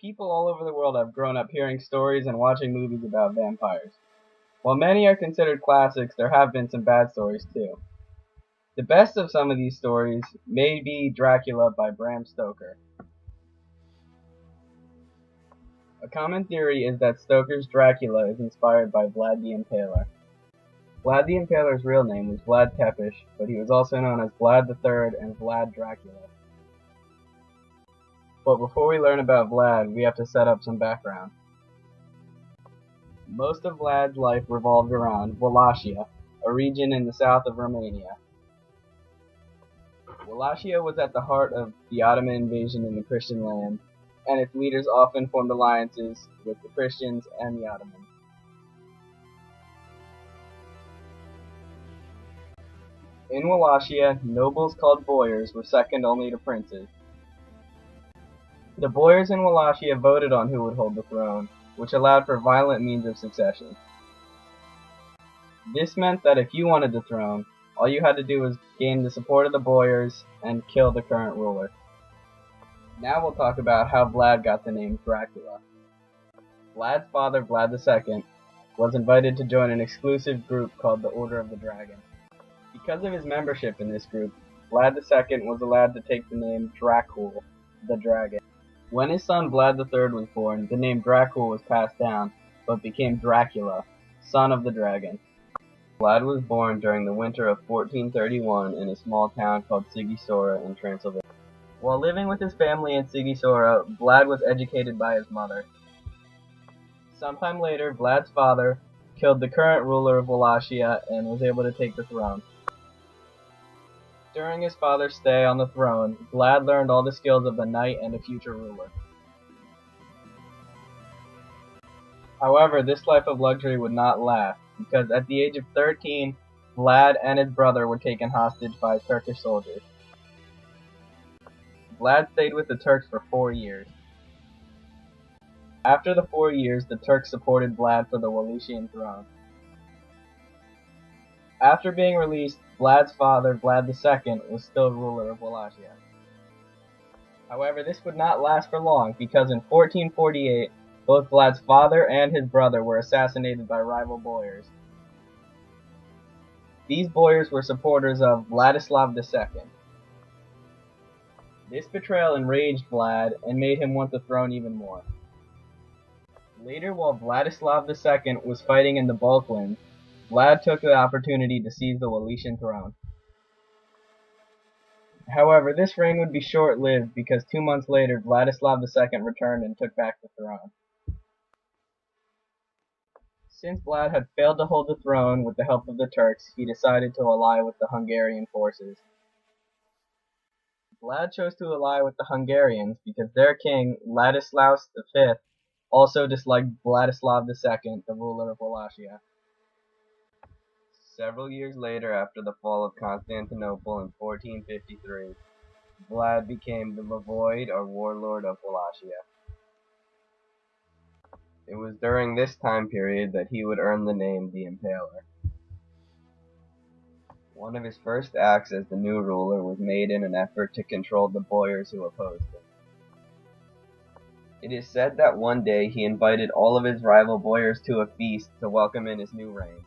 People all over the world have grown up hearing stories and watching movies about vampires. While many are considered classics, there have been some bad stories too. The best of some of these stories may be Dracula by Bram Stoker. A common theory is that Stoker's Dracula is inspired by Vlad the Impaler. Vlad the Impaler's real name was Vlad Tepes, but he was also known as Vlad the Third and Vlad Dracula. But before we learn about Vlad, we have to set up some background. Most of Vlad's life revolved around Wallachia, a region in the south of Romania. Wallachia was at the heart of the Ottoman invasion in the Christian land, and its leaders often formed alliances with the Christians and the Ottomans. In Wallachia, nobles called boyars were second only to princes. The boyars in Wallachia voted on who would hold the throne, which allowed for violent means of succession. This meant that if you wanted the throne, all you had to do was gain the support of the boyars and kill the current ruler. Now we'll talk about how Vlad got the name Dracula. Vlad's father, Vlad II, was invited to join an exclusive group called the Order of the Dragon. Because of his membership in this group, Vlad II was allowed to take the name Dracul, the dragon. When his son Vlad III was born, the name Dracul was passed down, but became Dracula, son of the dragon. Vlad was born during the winter of 1431 in a small town called Sighisoara in Transylvania. While living with his family in Sighisoara, Vlad was educated by his mother. Sometime later, Vlad's father killed the current ruler of Wallachia and was able to take the throne. During his father's stay on the throne, Vlad learned all the skills of a knight and a future ruler. However, this life of luxury would not last, because at the age of 13, Vlad and his brother were taken hostage by Turkish soldiers. Vlad stayed with the Turks for 4 years. After the 4 years, the Turks supported Vlad for the Wallachian throne. After being released, Vlad's father, Vlad II, was still ruler of Wallachia. However, this would not last for long, because in 1448, both Vlad's father and his brother were assassinated by rival boyars. These boyars were supporters of Vladislav II. This betrayal enraged Vlad and made him want the throne even more. Later, while Vladislav II was fighting in the Balkans, Vlad took the opportunity to seize the Wallachian throne. However, this reign would be short-lived because 2 months later, Vladislav II returned and took back the throne. Since Vlad had failed to hold the throne with the help of the Turks, he decided to ally with the Hungarian forces. Vlad chose to ally with the Hungarians because their king, Ladislaus V, also disliked Vladislav II, the ruler of Wallachia. Several years later, after the fall of Constantinople in 1453, Vlad became the Voivode or warlord of Wallachia. It was during this time period that he would earn the name the Impaler. One of his first acts as the new ruler was made in an effort to control the boyars who opposed him. It is said that one day he invited all of his rival boyars to a feast to welcome in his new reign.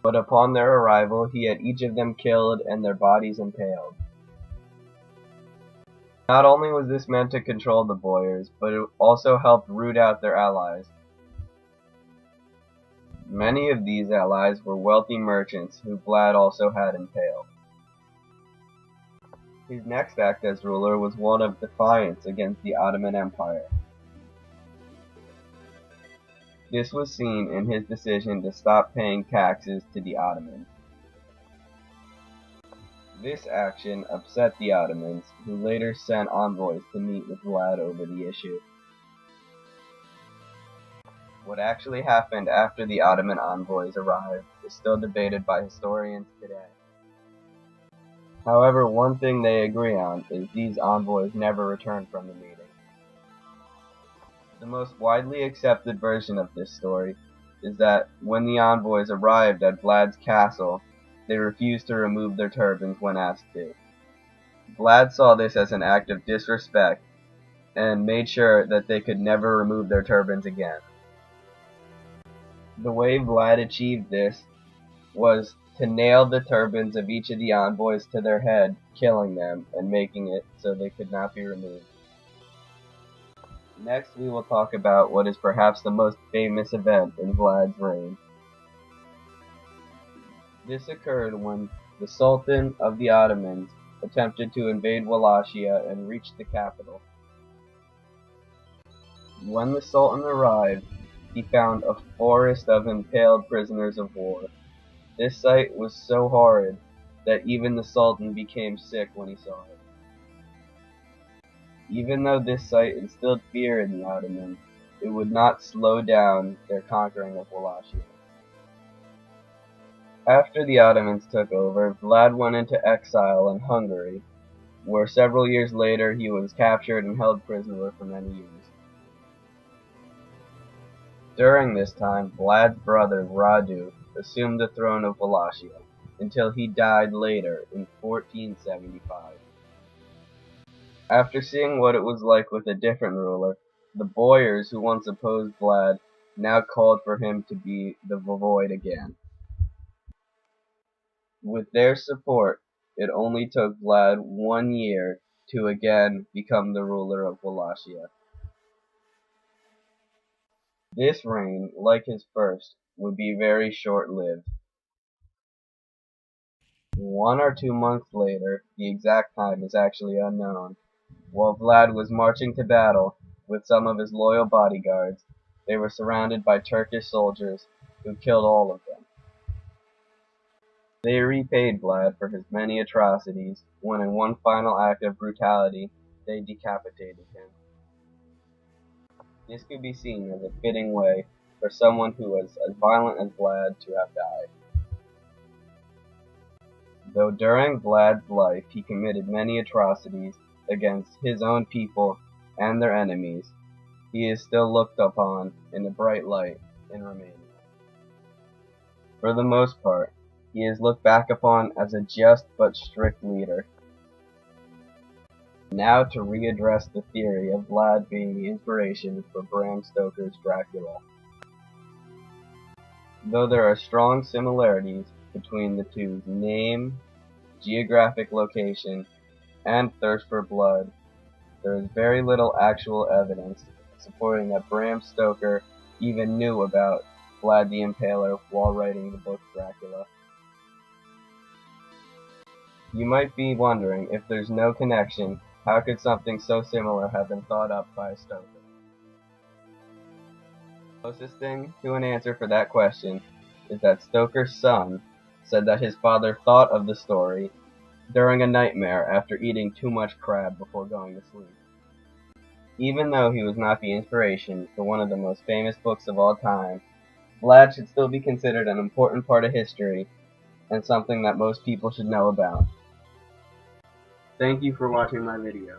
But upon their arrival, he had each of them killed and their bodies impaled. Not only was this meant to control the boyars, but it also helped root out their allies. Many of these allies were wealthy merchants who Vlad also had impaled. His next act as ruler was one of defiance against the Ottoman Empire. This was seen in his decision to stop paying taxes to the Ottomans. This action upset the Ottomans, who later sent envoys to meet with Vlad over the issue. What actually happened after the Ottoman envoys arrived is still debated by historians today. However, one thing they agree on is these envoys never returned from the meeting. The most widely accepted version of this story is that when the envoys arrived at Vlad's castle, they refused to remove their turbans when asked to. Vlad saw this as an act of disrespect and made sure that they could never remove their turbans again. The way Vlad achieved this was to nail the turbans of each of the envoys to their head, killing them and making it so they could not be removed. Next, we will talk about what is perhaps the most famous event in Vlad's reign. This occurred when the Sultan of the Ottomans attempted to invade Wallachia and reach the capital. When the Sultan arrived, he found a forest of impaled prisoners of war. This sight was so horrid that even the Sultan became sick when he saw it. Even though this sight instilled fear in the Ottomans, it would not slow down their conquering of Wallachia. After the Ottomans took over, Vlad went into exile in Hungary, where several years later he was captured and held prisoner for many years. During this time, Vlad's brother Radu assumed the throne of Wallachia, until he died later in 1475. After seeing what it was like with a different ruler, the boyars who once opposed Vlad now called for him to be the voivode again. With their support, it only took Vlad 1 year to again become the ruler of Wallachia. This reign, like his first, would be very short-lived. 1 or 2 months later, the exact time is actually unknown, while Vlad was marching to battle with some of his loyal bodyguards, they were surrounded by Turkish soldiers who killed all of them. They repaid Vlad for his many atrocities when in one final act of brutality, they decapitated him. This could be seen as a fitting way for someone who was as violent as Vlad to have died. Though during Vlad's life he committed many atrocities against his own people and their enemies, he is still looked upon in a bright light in Romania. For the most part, he is looked back upon as a just but strict leader. Now to readdress the theory of Vlad being the inspiration for Bram Stoker's Dracula. Though there are strong similarities between the two's name, geographic location, and thirst for blood, there is very little actual evidence supporting that Bram Stoker even knew about Vlad the Impaler while writing the book Dracula. You might be wondering, if there's no connection, how could something so similar have been thought up by Stoker? The closest thing to an answer for that question is that Stoker's son said that his father thought of the story during a nightmare after eating too much crab before going to sleep. Even though he was not the inspiration for one of the most famous books of all time, Vlad should still be considered an important part of history and something that most people should know about. Thank you for watching my video.